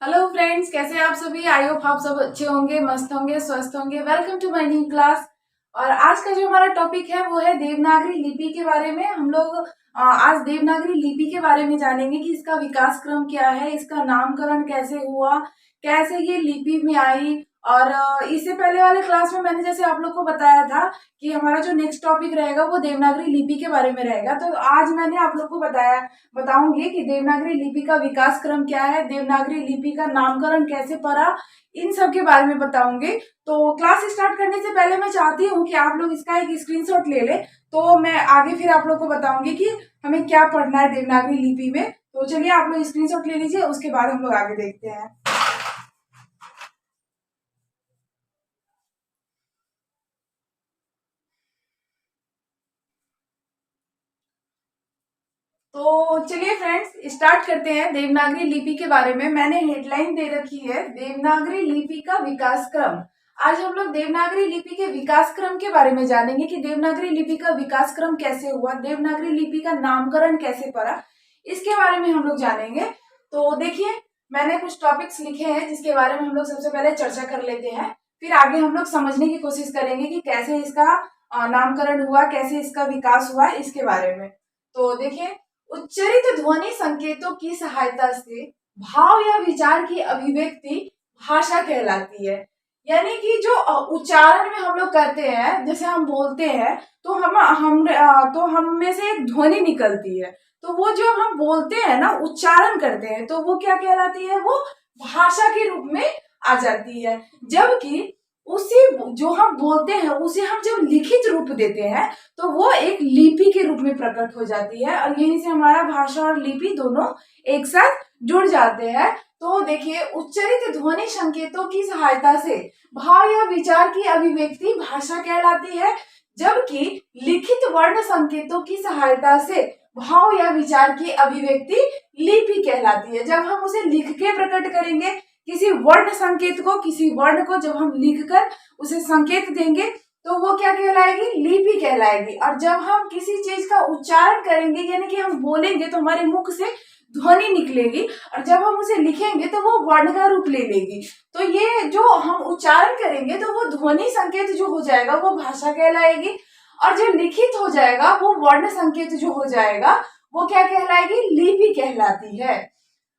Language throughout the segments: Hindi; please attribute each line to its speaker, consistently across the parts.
Speaker 1: हेलो फ्रेंड्स, कैसे हैं आप सभी। आई होप आप सब अच्छे होंगे, मस्त होंगे, स्वस्थ होंगे। Welcome to my new class. और आज का जो हमारा टॉपिक है वो है देवनागरी लिपि के बारे में। हम लोग आज देवनागरी लिपि के बारे में जानेंगे कि इसका विकास क्रम क्या है, इसका नामकरण कैसे हुआ, कैसे ये लिपि में आई। और इससे पहले वाले क्लास में मैंने जैसे आप लोग को बताया था कि हमारा जो नेक्स्ट टॉपिक रहेगा वो देवनागरी लिपि के बारे में रहेगा। तो आज मैंने आप लोग को बताऊंगी कि देवनागरी लिपि का विकास क्रम क्या है, देवनागरी लिपि का नामकरण कैसे पड़ा, इन सब के बारे में बताऊंगी। तो क्लास स्टार्ट करने से पहले मैं चाहती हूँ कि आप लोग इसका एक स्क्रीनशॉट ले ले, तो मैं आगे फिर आप लोग को बताऊंगी कि हमें क्या पढ़ना है देवनागरी लिपि में। तो चलिए आप लोग स्क्रीनशॉट ले लीजिए, उसके बाद हम लोग आगे देखते हैं। तो चलिए फ्रेंड्स, स्टार्ट करते हैं देवनागरी लिपि के बारे में। मैंने हेडलाइन दे रखी है देवनागरी लिपि का विकास क्रम। आज हम लोग देवनागरी लिपि के विकास क्रम के बारे में जानेंगे कि देवनागरी लिपि का विकास क्रम कैसे हुआ, देवनागरी लिपि का नामकरण कैसे पड़ा, इसके बारे में हम लोग जानेंगे। तो देखिए, मैंने कुछ टॉपिक्स लिखे हैं जिसके बारे में हम लोग सबसे पहले चर्चा कर लेते हैं, फिर आगे हम लोग समझने की कोशिश करेंगे कि कैसे इसका नामकरण हुआ, कैसे इसका विकास हुआ, इसके बारे में। तो देखिए, उच्चरित ध्वनि संकेतों की सहायता से भाव या विचार की अभिव्यक्ति भाषा कहलाती है। यानी कि जो उच्चारण में हम लोग करते हैं, जैसे हम बोलते हैं तो हम में से एक ध्वनि निकलती है, तो वो जो हम बोलते हैं ना, उच्चारण करते हैं, तो वो क्या कहलाती है, वो भाषा के रूप में आ जाती है। जबकि उसी जो हम बोलते हैं उसे हम जब लिखित रूप देते हैं तो वो एक लिपि के रूप में प्रकट हो जाती है, और यहीं से हमारा भाषा और लिपि दोनों एक साथ जुड़ जाते हैं। तो देखिए, उच्चरित ध्वनि संकेतों की सहायता से भाव या विचार की अभिव्यक्ति भाषा कहलाती है, जबकि लिखित वर्ण संकेतों की सहायता से भाव या विचार की अभिव्यक्ति लिपि कहलाती है। जब हम उसे लिख के प्रकट करेंगे, किसी वर्ण संकेत को, किसी वर्ण को जब हम लिखकर उसे संकेत देंगे तो वो क्या कहलाएगी, लिपि कहलाएगी। और जब हम किसी चीज का उच्चारण करेंगे, यानी कि हम बोलेंगे तो हमारे मुख से ध्वनि निकलेगी, और जब हम उसे लिखेंगे तो वो वर्ण का रूप ले लेगी। तो ये जो हम उच्चारण करेंगे तो वो ध्वनि संकेत जो हो जाएगा वो भाषा कहलाएगी, और जो लिखित हो जाएगा वो वर्ण संकेत जो हो जाएगा वो क्या कहलाएगी, लिपि कहलाती है।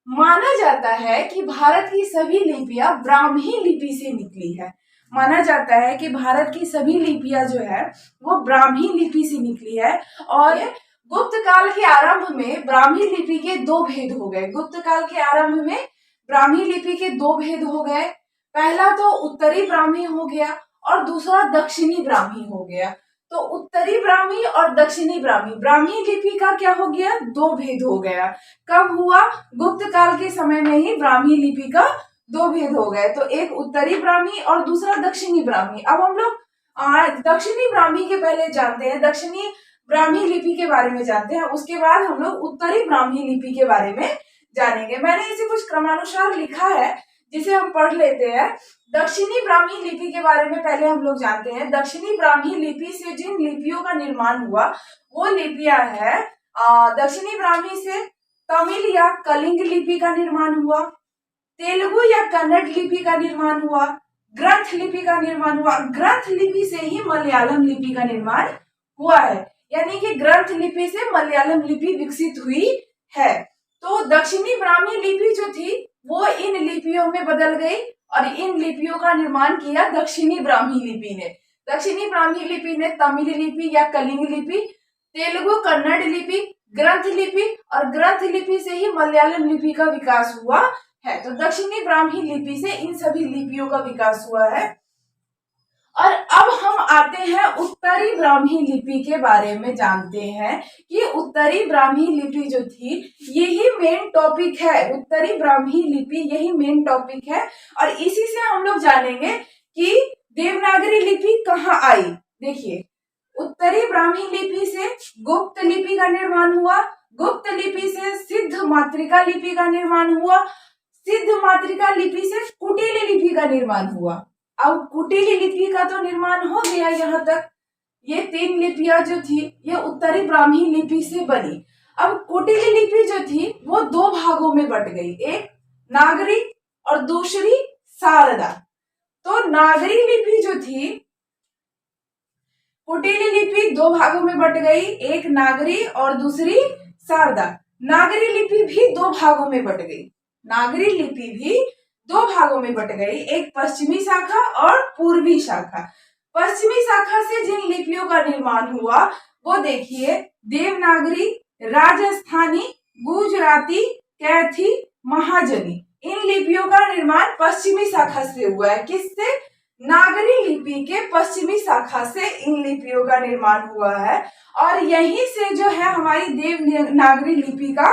Speaker 1: माना जाता है कि भारत की सभी लिपियां ब्राह्मी लिपि से निकली है। माना जाता है कि भारत की सभी लिपियां जो है वो ब्राह्मी लिपि से निकली है। और गुप्त काल के आरंभ में ब्राह्मी लिपि के दो भेद हो गए। गुप्त काल के आरंभ में ब्राह्मी लिपि के दो भेद हो गए। पहला तो उत्तरी ब्राह्मी हो गया और दूसरा दक्षिणी ब्राह्मी हो गया। तो उत्तरी ब्राह्मी और दक्षिणी ब्राह्मी, ब्राह्मी लिपि का क्या हो गया, दो भेद हो गया। कब हुआ, गुप्त काल के समय में ही ब्राह्मी लिपि का दो भेद हो गए। तो एक उत्तरी ब्राह्मी और दूसरा दक्षिणी ब्राह्मी। अब हम लोग दक्षिणी ब्राह्मी के पहले जानते हैं, दक्षिणी ब्राह्मी लिपि के बारे में जानते हैं, उसके बाद हम लोग उत्तरी ब्राह्मी लिपि के बारे में जानेंगे। मैंने इसे कुछ क्रमानुसार लिखा है जिसे हम पढ़ लेते हैं। दक्षिणी ब्राह्मी लिपि के बारे में पहले हम लोग जानते हैं। दक्षिणी ब्राह्मी लिपि से जिन लिपियों का निर्माण हुआ वो लिपियां है, दक्षिणी ब्राह्मी से तमिल या कलिंग लिपि का निर्माण हुआ, तेलुगु या कन्नड़ लिपि का निर्माण हुआ, ग्रंथ लिपि का निर्माण हुआ। ग्रंथ लिपि से ही मलयालम लिपि का निर्माण हुआ है, यानी कि ग्रंथ लिपि से मलयालम लिपि विकसित हुई है। तो दक्षिणी ब्राह्मी लिपि जो थी वो इन लिपियों में बदल गई और इन लिपियों का निर्माण किया दक्षिणी ब्राह्मी लिपि ने। दक्षिणी ब्राह्मी लिपि ने तमिल लिपि या कलिंग लिपि, तेलुगु कन्नड़ लिपि, ग्रंथ लिपि, और ग्रंथ लिपि से ही मलयालम लिपि का विकास हुआ है। तो दक्षिणी ब्राह्मी लिपि से इन सभी लिपियों का विकास हुआ है। और अब हम आते हैं उत्तरी ब्राह्मी लिपि के बारे में जानते हैं कि उत्तरी ब्राह्मी लिपि जो थी यही मेन टॉपिक है। उत्तरी ब्राह्मी लिपि यही मेन टॉपिक है, और इसी से हम लोग जानेंगे कि देवनागरी लिपि कहाँ आई। देखिए, उत्तरी ब्राह्मी लिपि से गुप्त लिपि का निर्माण हुआ, गुप्त लिपि से सिद्ध मातृका लिपि का निर्माण हुआ, सिद्ध मातृका लिपि से कुटिल लिपि का निर्माण हुआ। अब कुटिल लिपि का तो निर्माण हो गया यहाँ तक। ये तीन लिपियां जो थी ये उत्तरी ब्राह्मी लिपि से बनी। अब कुटिल लिपि जो थी वो दो भागों में बट गई, एक नागरी और दूसरी शारदा। तो नागरी लिपि जो थी, कुटिल लिपि दो भागों में बट गई, एक नागरी और दूसरी शारदा। नागरी लिपि भी दो भागों में बट गई, नागरी लिपि भी दो भागों में बट गई, एक पश्चिमी शाखा और पूर्वी शाखा। पश्चिमी शाखा से जिन लिपियों का निर्माण हुआ वो देखिए, देवनागरी, राजस्थानी, गुजराती, कैथी, महाजनी, इन लिपियों का निर्माण पश्चिमी शाखा से हुआ है। किससे? नागरी लिपि के पश्चिमी शाखा से इन लिपियों का निर्माण हुआ है। और यहीं से जो है हमारी देवनागरी लिपि का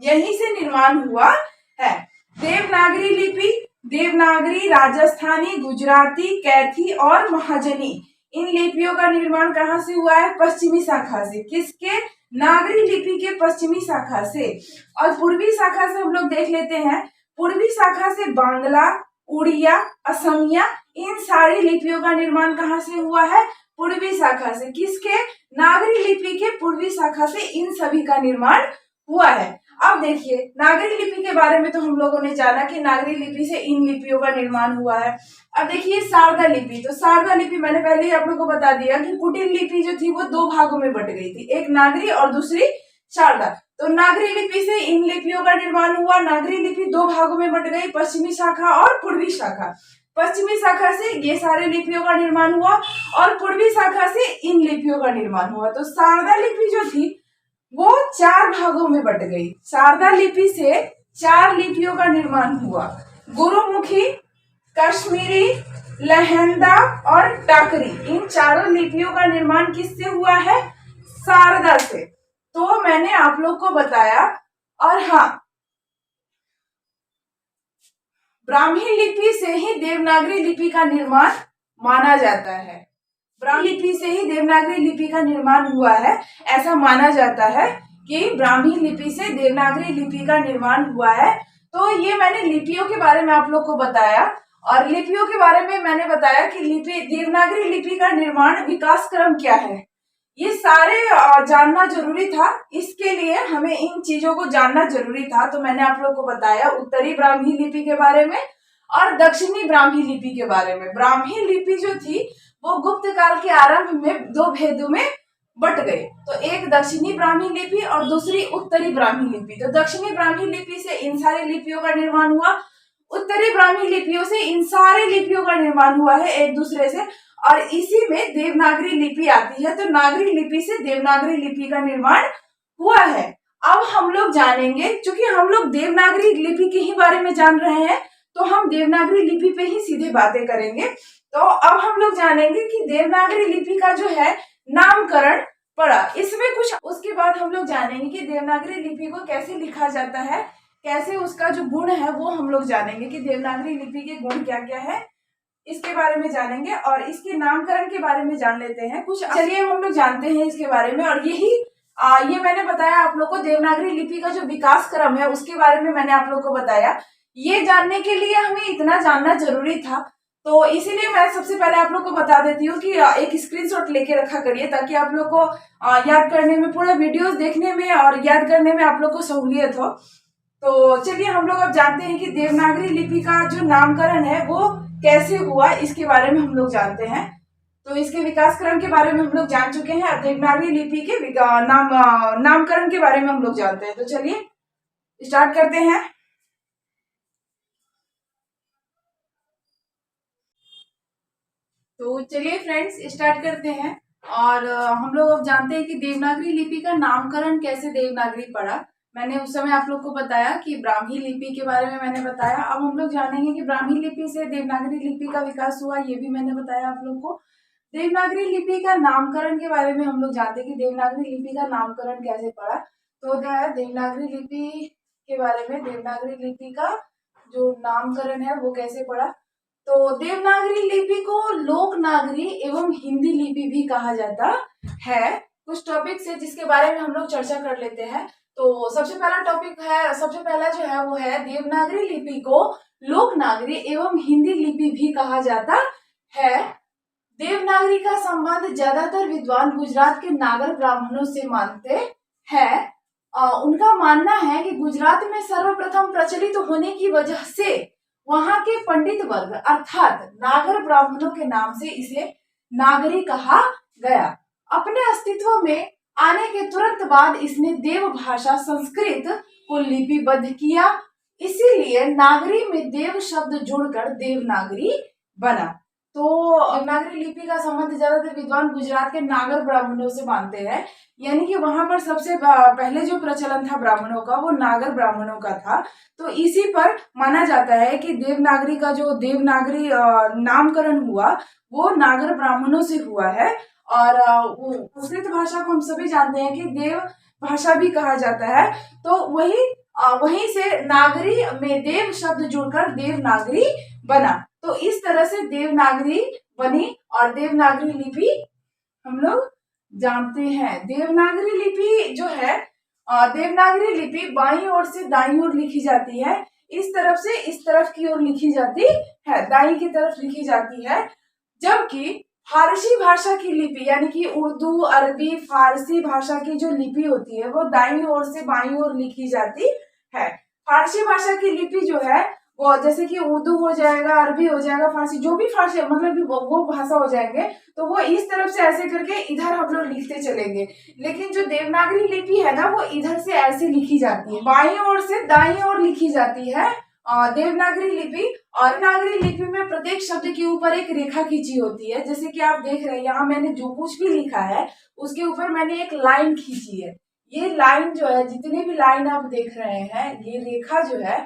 Speaker 1: यहीं से निर्माण हुआ है। देवनागरी लिपि, देवनागरी, राजस्थानी, गुजराती, कैथी और महाजनी, इन लिपियों का निर्माण कहाँ से हुआ है? पश्चिमी शाखा से। किसके? नागरी लिपि के पश्चिमी शाखा से। और पूर्वी शाखा से हम लोग देख लेते हैं। पूर्वी शाखा से बांग्ला, उड़िया, असमिया, इन सारी लिपियों का निर्माण कहाँ से हुआ है? पूर्वी शाखा से। किसके? नागरी लिपि के पूर्वी शाखा से इन सभी का निर्माण हुआ है। अब देखिए, नागरी लिपि के बारे में तो हम लोगों ने जाना कि नागरी लिपि से इन लिपियों का निर्माण हुआ है। अब देखिए शारदा लिपि, तो शारदा लिपि मैंने पहले ही आप लोगों को बता दिया कि कुटिल लिपि जो थी वो दो भागों में बट गई थी, एक नागरी और दूसरी शारदा। तो नागरी लिपि से इन लिपियों का निर्माण हुआ। नागरी लिपि दो भागों में बट गई, पश्चिमी शाखा और पूर्वी शाखा। पश्चिमी शाखा से ये सारे लिपियों का निर्माण हुआ और पूर्वी शाखा से इन लिपियों का निर्माण हुआ। तो शारदा लिपि जो थी वो चार भागों में बट गई। शारदा लिपि से चार लिपियों का निर्माण हुआ, गुरुमुखी, कश्मीरी, लहेंदा और टाकरी। इन चारों लिपियों का निर्माण किससे हुआ है? शारदा से। तो मैंने आप लोग को बताया। और हाँ, ब्राह्मी लिपि से ही देवनागरी लिपि का निर्माण माना जाता है। ब्राह्मी लिपि से ही देवनागरी लिपि का निर्माण हुआ है, ऐसा माना जाता है कि ब्राह्मी लिपि से देवनागरी लिपि का निर्माण हुआ है। तो ये मैंने लिपियों के बारे में आप लोग को बताया। और लिपियों के बारे में मैंने बताया कि लिपि, देवनागरी लिपि का निर्माण विकास क्रम क्या है, ये सारे जानना जरूरी था। इसके लिए हमें इन चीजों को जानना जरूरी था। तो मैंने आप लोग को बताया उत्तरी ब्राह्मी लिपि के बारे में और दक्षिणी ब्राह्मी लिपि के बारे में। ब्राह्मी लिपि जो थी वो गुप्त काल के आरंभ में दो भेदों में बट गए। तो एक दक्षिणी ब्राह्मी लिपि और दूसरी उत्तरी ब्राह्मी लिपि। तो दक्षिणी ब्राह्मी लिपि से इन सारी लिपियों का निर्माण हुआ, उत्तरी ब्राह्मी लिपियों से इन सारे लिपियों का निर्माण हुआ है एक दूसरे से। और इसी में देवनागरी लिपि आती है। तो नागरी लिपि से देवनागरी लिपि का निर्माण हुआ है। अब हम लोग जानेंगे, क्योंकि हम लोग देवनागरी लिपि के ही बारे में जान रहे हैं, तो हम देवनागरी लिपि पे ही सीधे बातें करेंगे। तो अब हम लोग जानेंगे कि देवनागरी लिपि का जो है नामकरण पड़ा, इसमें कुछ। उसके बाद हम लोग जानेंगे कि देवनागरी लिपि को कैसे लिखा जाता है, कैसे उसका जो गुण है वो हम लोग जानेंगे कि देवनागरी लिपि के गुण क्या क्या है, इसके बारे में जानेंगे। और इसके नामकरण के बारे में जान लेते हैं कुछ। चलिए हम लोग जानते हैं इसके बारे में। और ये मैंने बताया आप लोग को, देवनागरी लिपि का जो विकास क्रम है उसके बारे में मैंने आप लोग को बताया। ये जानने के लिए हमें इतना जानना जरूरी था, तो इसीलिए मैं सबसे पहले आप लोग को बता देती हूँ कि एक स्क्रीनशॉट लेके रखा करिए, ताकि आप लोग को याद करने में, पूरा वीडियोस देखने में और याद करने में आप लोग को सहूलियत हो। तो चलिए हम लोग अब जानते हैं कि देवनागरी लिपि का जो नामकरण है वो कैसे हुआ, इसके बारे में हम लोग जानते हैं। तो इसके विकास क्रम के बारे में हम लोग जान चुके हैं। अब देवनागरी लिपि के नामकरण के बारे में हम लोग जानते हैं। तो चलिए स्टार्ट करते हैं। तो चलिए फ्रेंड्स स्टार्ट करते हैं। और हम लोग अब जानते हैं कि देवनागरी लिपि का नामकरण कैसे देवनागरी पड़ा। मैंने उस समय आप लोग को बताया कि ब्राह्मी लिपि के बारे में मैंने बताया। अब हम लोग जानेंगे कि ब्राह्मी लिपि से देवनागरी लिपि का विकास हुआ, ये भी मैंने बताया आप लोग को। देवनागरी लिपि का नामकरण के बारे में हम लोग जानते हैं कि देवनागरी लिपि का नामकरण कैसे पड़ा। तो देवनागरी लिपि के बारे में, देवनागरी लिपि का जो नामकरण है वो कैसे पड़ा। तो देवनागरी लिपि को लोकनागरी एवं हिंदी लिपि भी कहा जाता है। कुछ टॉपिक्स है जिसके बारे में हम लोग चर्चा कर लेते हैं। तो सबसे पहला टॉपिक है, सबसे पहला जो है वो है देवनागरी लिपि को लोकनागरी एवं हिंदी लिपि भी कहा जाता है। देवनागरी का संबंध ज्यादातर विद्वान गुजरात के नागर ब्राह्मणों से मानते हैं। उनका मानना है कि गुजरात में सर्वप्रथम प्रचलित होने की वजह से वहां के पंडित वर्ग अर्थात नागर ब्राह्मणों के नाम से इसे नागरी कहा गया। अपने अस्तित्व में आने के तुरंत बाद इसने देव भाषा संस्कृत को लिपिबद्ध किया, इसीलिए नागरी में देव शब्द जुड़कर देवनागरी बना। तो देवनागरी लिपि का संबंध ज्यादातर विद्वान गुजरात के नागर ब्राह्मणों से मानते हैं, यानी कि वहां पर सबसे पहले जो प्रचलन था ब्राह्मणों का वो नागर ब्राह्मणों का था। तो इसी पर माना जाता है कि देवनागरी का जो देवनागरी नामकरण हुआ वो नागर ब्राह्मणों से हुआ है। और संस्कृत भाषा को हम सभी जानते हैं कि देव भाषा भी कहा जाता है। तो वहीं से नागरी में देव शब्द जुड़कर देवनागरी बना। तो इस तरह से देवनागरी बनी और देवनागरी लिपि हम लोग जानते हैं। देवनागरी लिपि जो है, देवनागरी लिपि बाईं ओर से दाईं ओर लिखी जाती है, इस तरफ से इस तरफ की ओर लिखी जाती है, दाईं की तरफ लिखी जाती है। जबकि फारसी भाषा की लिपि यानी कि उर्दू, अरबी, फारसी भाषा की जो लिपि होती है वो दाईं ओर से बाईं ओर लिखी जाती है। फारसी भाषा की लिपि जो है वो जैसे कि उर्दू हो जाएगा, अरबी हो जाएगा, फारसी जो भी फारसी मतलब वो भाषा हो जाएंगे तो वो इस तरफ से ऐसे करके इधर हम लोग लिखते चलेंगे। लेकिन जो देवनागरी लिपि है ना वो इधर से ऐसे लिखी जाती है, बाईं ओर से दाईं ओर लिखी जाती है देवनागरी लिपि। और नागरी लिपि में प्रत्येक शब्द के ऊपर एक रेखा खींची होती है, जैसे कि आप देख रहे हैं यहाँ मैंने जो कुछ भी लिखा है उसके ऊपर मैंने एक लाइन खींची है। ये लाइन जो है, जितने भी लाइन आप देख रहे हैं, ये रेखा जो है,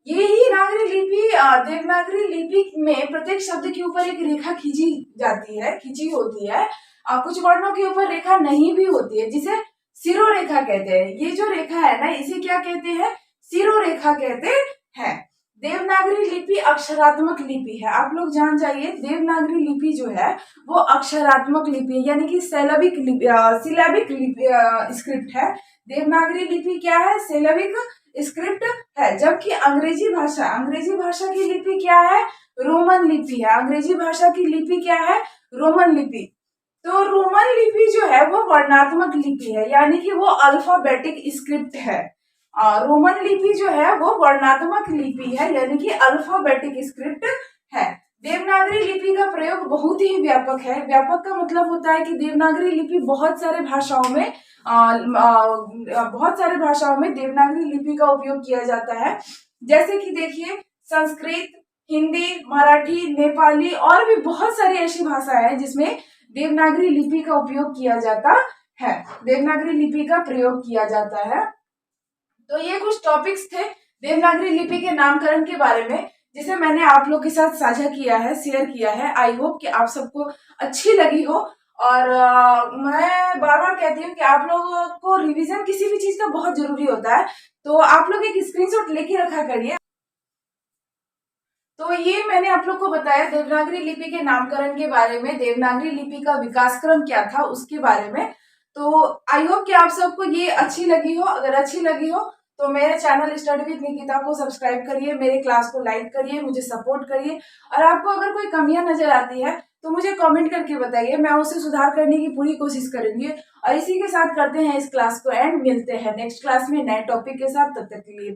Speaker 1: ये ही नागरी लिपि देवनागरी लिपि में प्रत्येक शब्द के ऊपर एक रेखा खींची जाती है, खींची होती है। कुछ वर्णों के ऊपर रेखा नहीं भी होती है, जिसे सिरोरेखा कहते हैं। ये जो रेखा है ना इसे क्या कहते हैं? सिरोरेखा कहते हैं। देवनागरी लिपि अक्षरात्मक लिपि है, आप लोग जान जाइए। देवनागरी लिपि जो है वो अक्षरात्मक लिपि है, यानी कि सिलेबिक स्क्रिप्ट है। देवनागरी लिपि क्या है? सिलेबिक स्क्रिप्ट है। जबकि अंग्रेजी भाषा की लिपि क्या है? रोमन लिपि है। अंग्रेजी भाषा की लिपि क्या है? रोमन लिपि। तो रोमन लिपि जो है वो वर्णात्मक लिपि है, यानी कि वो अल्फाबेटिक स्क्रिप्ट है। रोमन लिपि जो है वो वर्णात्मक लिपि है, यानी कि अल्फाबेटिक स्क्रिप्ट है। देवनागरी लिपि का प्रयोग बहुत ही व्यापक है। व्यापक का मतलब होता है कि देवनागरी लिपि बहुत सारे भाषाओं में देवनागरी लिपि का उपयोग किया जाता है। जैसे कि देखिए संस्कृत, हिंदी, मराठी, नेपाली और भी बहुत सारी ऐसी भाषा है जिसमें देवनागरी लिपि का उपयोग किया जाता है, देवनागरी लिपि का प्रयोग किया जाता है। तो ये कुछ टॉपिक्स थे देवनागरी लिपि के नामकरण के बारे में, जिसे मैंने आप लोग के साथ साझा किया है, शेयर किया है। आई होप कि आप सबको अच्छी लगी हो। और मैं बार बार कहती हूँ कि आप लोगों को रिवीजन किसी भी चीज का बहुत जरूरी होता है, तो आप लोग एक स्क्रीनशॉट लेके रखा करिए। तो ये मैंने आप लोग को बताया देवनागरी लिपि के नामकरण के बारे में, देवनागरी लिपि का विकास क्रम क्या था उसके बारे में। तो आई होप कि आप सबको ये अच्छी लगी हो। अगर अच्छी लगी हो तो मेरे चैनल स्टडी विद निकिता को सब्सक्राइब करिए, मेरे क्लास को लाइक करिए, मुझे सपोर्ट करिए। और आपको अगर कोई कमियां नजर आती है तो मुझे कमेंट करके बताइए, मैं उसे सुधार करने की पूरी कोशिश करूंगी। और इसी के साथ करते हैं इस क्लास को एंड, मिलते हैं नेक्स्ट क्लास में नए टॉपिक के साथ। तब तक के लिए